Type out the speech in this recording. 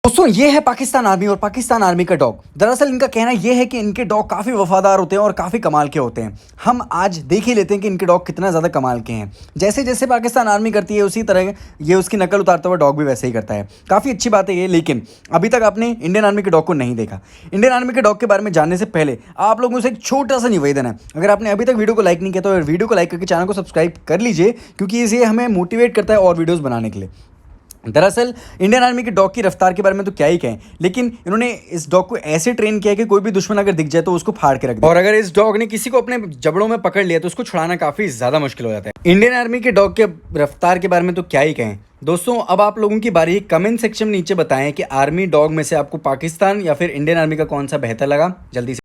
दोस्तों ये है पाकिस्तान आर्मी और पाकिस्तान आर्मी का डॉग। दरअसल इनका कहना ये है कि इनके डॉग काफ़ी वफादार होते हैं और काफ़ी कमाल के होते हैं। हम आज देख ही लेते हैं कि इनके डॉग कितना ज़्यादा कमाल के हैं। जैसे जैसे पाकिस्तान आर्मी करती है उसी तरह ये उसकी नकल उतारता हुआ डॉग भी वैसे ही करता है। काफ़ी अच्छी बात है ये, लेकिन अभी तक आपने इंडियन आर्मी के डॉग को नहीं देखा। इंडियन आर्मी के डॉग के बारे में जानने से पहले आप लोगों से एक छोटा सा निवेदन है, अगर आपने अभी तक वीडियो को लाइक नहीं किया तो वीडियो को लाइक करके चैनल को सब्सक्राइब कर लीजिए, क्योंकि इसे हमें मोटिवेट करता है और वीडियोज़ बनाने के लिए। दरअसल इंडियन आर्मी के डॉग की रफ्तार के बारे में तो क्या ही कहें, लेकिन इन्होंने इस डॉग को ऐसे ट्रेन किया है कि कोई भी दुश्मन अगर दिख जाए तो उसको फाड़ के रख दे, और अगर इस डॉग ने किसी को अपने जबड़ों में पकड़ लिया तो उसको छुड़ाना काफ़ी ज़्यादा मुश्किल हो जाता है। इंडियन आर्मी के डॉग के रफ्तार के बारे में तो क्या ही कहें। दोस्तों अब आप लोगों की बारी है, कमेंट सेक्शन में नीचे बताएं कि आर्मी डॉग में से आपको पाकिस्तान या फिर इंडियन आर्मी का कौन सा बेहतर लगा। जल्दी से